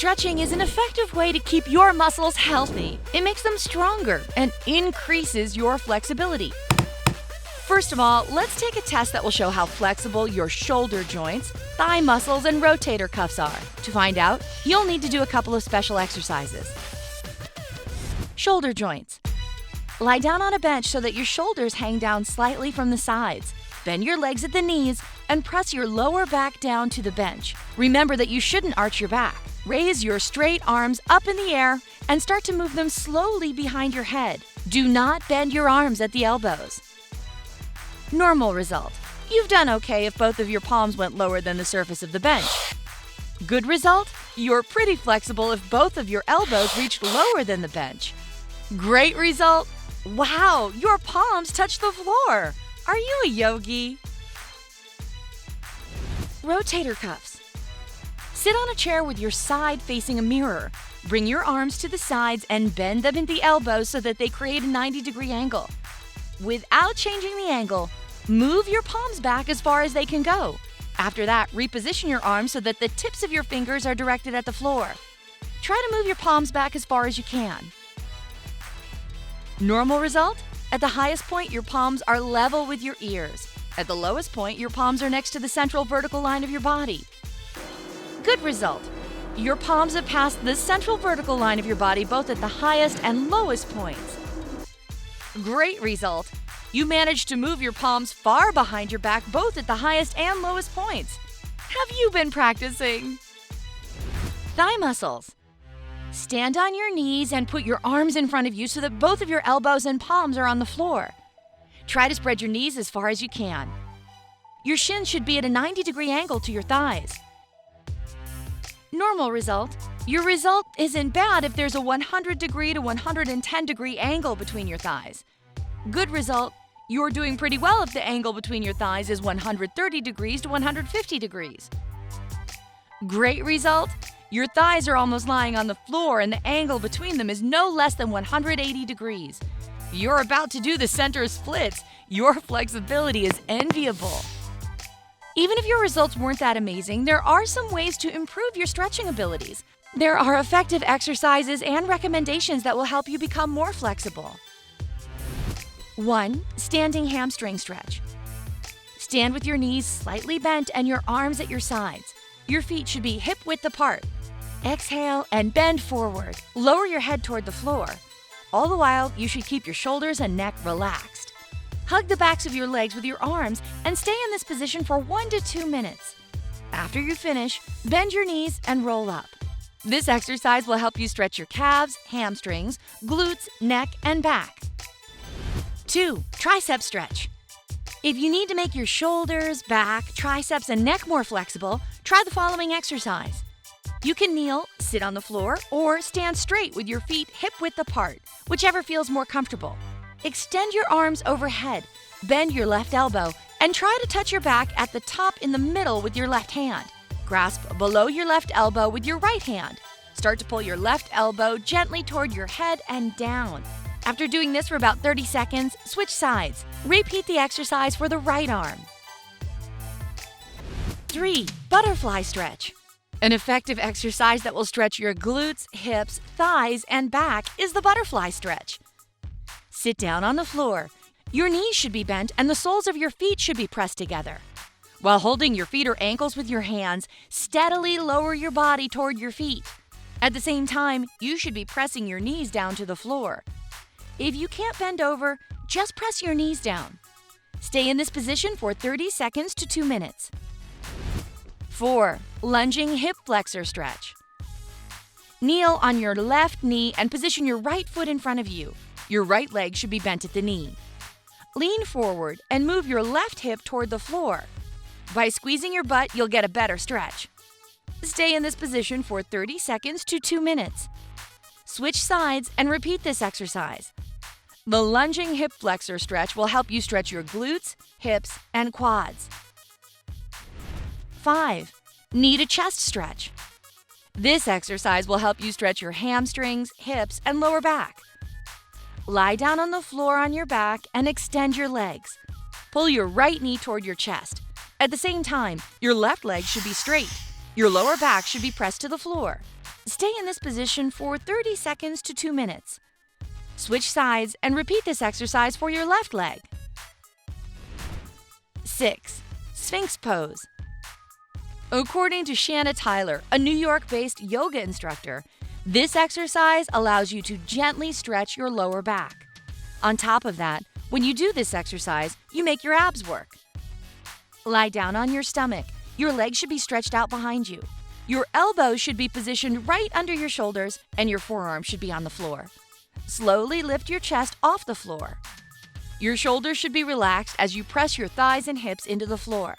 Stretching is an effective way to keep your muscles healthy. It makes them stronger and increases your flexibility. First of all, let's take a test that will show how flexible your shoulder joints, thigh muscles, and rotator cuffs are. To find out, you'll need to do a couple of special exercises. Shoulder joints. Lie down on a bench so that your shoulders hang down slightly from the sides. Bend your legs at the knees and press your lower back down to the bench. Remember that you shouldn't arch your back. Raise your straight arms up in the air and start to move them slowly behind your head. Do not bend your arms at the elbows. Normal result. You've done okay if both of your palms went lower than the surface of the bench. Good result? You're pretty flexible if both of your elbows reached lower than the bench. Great result? Wow, your palms touch the floor. Are you a yogi? Rotator cuffs. Sit on a chair with your side facing a mirror. Bring your arms to the sides and bend them at the elbows so that they create a 90-degree angle. Without changing the angle, move your palms back as far as they can go. After that, reposition your arms so that the tips of your fingers are directed at the floor. Try to move your palms back as far as you can. Normal result? At the highest point, your palms are level with your ears. At the lowest point, your palms are next to the central vertical line of your body. Good result. Your palms have passed the central vertical line of your body both at the highest and lowest points. Great result. You managed to move your palms far behind your back both at the highest and lowest points. Have you been practicing? Thigh muscles. Stand on your knees and put your arms in front of you so that both of your elbows and palms are on the floor. Try to spread your knees as far as you can. Your shins should be at a 90-degree angle to your thighs. Normal result. Your result isn't bad if there's a 100-degree to 110-degree angle between your thighs. Good result. You're doing pretty well if the angle between your thighs is 130 degrees to 150 degrees. Great result. Your thighs are almost lying on the floor and the angle between them is no less than 180 degrees. You're about to do the center splits. Your flexibility is enviable. Even if your results weren't that amazing, there are some ways to improve your stretching abilities. There are effective exercises and recommendations that will help you become more flexible. 1. Standing hamstring stretch. Stand with your knees slightly bent and your arms at your sides. Your feet should be hip-width apart. Exhale and bend forward. Lower your head toward the floor. All the while, you should keep your shoulders and neck relaxed. Hug the backs of your legs with your arms and stay in this position for 1 to 2 minutes. After you finish, bend your knees and roll up. This exercise will help you stretch your calves, hamstrings, glutes, neck, and back. 2. Triceps stretch. If you need to make your shoulders, back, triceps, and neck more flexible, try the following exercise. You can kneel, sit on the floor, or stand straight with your feet hip-width apart, whichever feels more comfortable. Extend your arms overhead, bend your left elbow, and try to touch your back at the top in the middle with your left hand. Grasp below your left elbow with your right hand. Start to pull your left elbow gently toward your head and down. After doing this for about 30 seconds, switch sides. Repeat the exercise for the right arm. 3. Butterfly stretch. An effective exercise that will stretch your glutes, hips, thighs, and back is the butterfly stretch. Sit down on the floor. Your knees should be bent and the soles of your feet should be pressed together. While holding your feet or ankles with your hands, steadily lower your body toward your feet. At the same time, you should be pressing your knees down to the floor. If you can't bend over, just press your knees down. Stay in this position for 30 seconds to 2 minutes. 4. Lunging hip flexor stretch. Kneel on your left knee and position your right foot in front of you. Your right leg should be bent at the knee. Lean forward and move your left hip toward the floor. By squeezing your butt, you'll get a better stretch. Stay in this position for 30 seconds to 2 minutes. Switch sides and repeat this exercise. The lunging hip flexor stretch will help you stretch your glutes, hips, and quads. 5. Knee to chest stretch. This exercise will help you stretch your hamstrings, hips, and lower back. Lie down on the floor on your back and extend your legs. Pull your right knee toward your chest. At the same time, your left leg should be straight. Your lower back should be pressed to the floor. Stay in this position for 30 seconds to 2 minutes. Switch sides and repeat this exercise for your left leg. 6. Sphinx Pose. According to Shanna Tyler, a New York-based yoga instructor, this exercise allows you to gently stretch your lower back. On top of that, when you do this exercise, you make your abs work. Lie down on your stomach. Your legs should be stretched out behind you. Your elbows should be positioned right under your shoulders, and your forearms should be on the floor. Slowly lift your chest off the floor. Your shoulders should be relaxed as you press your thighs and hips into the floor.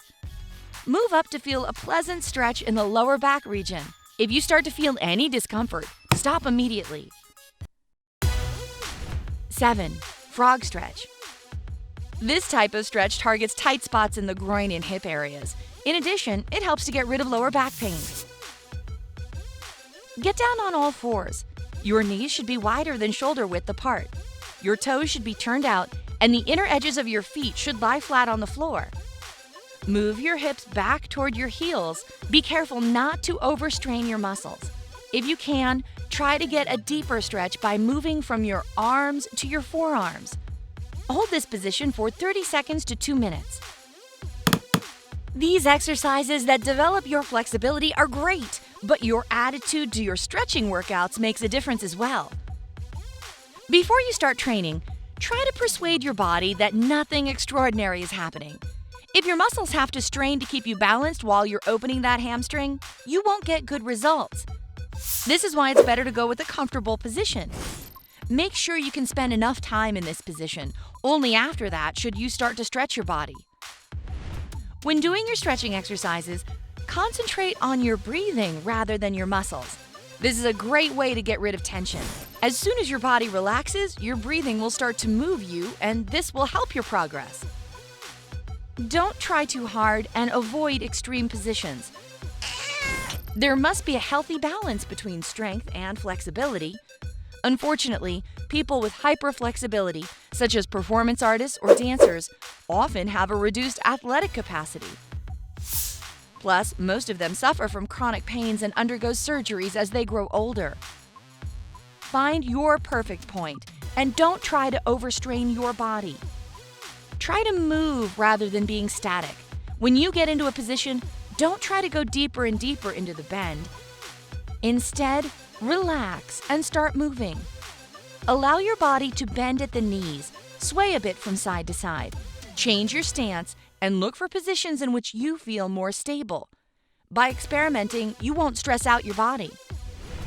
Move up to feel a pleasant stretch in the lower back region. If you start to feel any discomfort, stop immediately. 7. Frog Stretch. This type of stretch targets tight spots in the groin and hip areas. In addition, it helps to get rid of lower back pain. Get down on all fours. Your knees should be wider than shoulder width apart. Your toes should be turned out, and the inner edges of your feet should lie flat on the floor. Move your hips back toward your heels. Be careful not to overstrain your muscles. If you can, try to get a deeper stretch by moving from your arms to your forearms. Hold this position for 30 seconds to 2 minutes. These exercises that develop your flexibility are great, but your attitude to your stretching workouts makes a difference as well. Before you start training, try to persuade your body that nothing extraordinary is happening. If your muscles have to strain to keep you balanced while you're opening that hamstring, you won't get good results. This is why it's better to go with a comfortable position. Make sure you can spend enough time in this position. Only after that should you start to stretch your body. When doing your stretching exercises, concentrate on your breathing rather than your muscles. This is a great way to get rid of tension. As soon as your body relaxes, your breathing will start to move you, and this will help your progress. Don't try too hard and avoid extreme positions. There must be a healthy balance between strength and flexibility. Unfortunately, people with hyperflexibility, such as performance artists or dancers, often have a reduced athletic capacity. Plus, most of them suffer from chronic pains and undergo surgeries as they grow older. Find your perfect point and don't try to overstrain your body. Try to move rather than being static. When you get into a position, don't try to go deeper and deeper into the bend. Instead, relax and start moving. Allow your body to bend at the knees, sway a bit from side to side. Change your stance and look for positions in which you feel more stable. By experimenting, you won't stress out your body.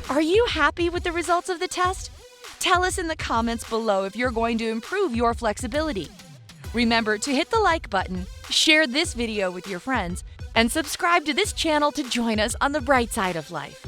Are you happy with the results of the test? Tell us in the comments below if you're going to improve your flexibility. Remember to hit the like button, share this video with your friends, and subscribe to this channel to join us on the bright side of life.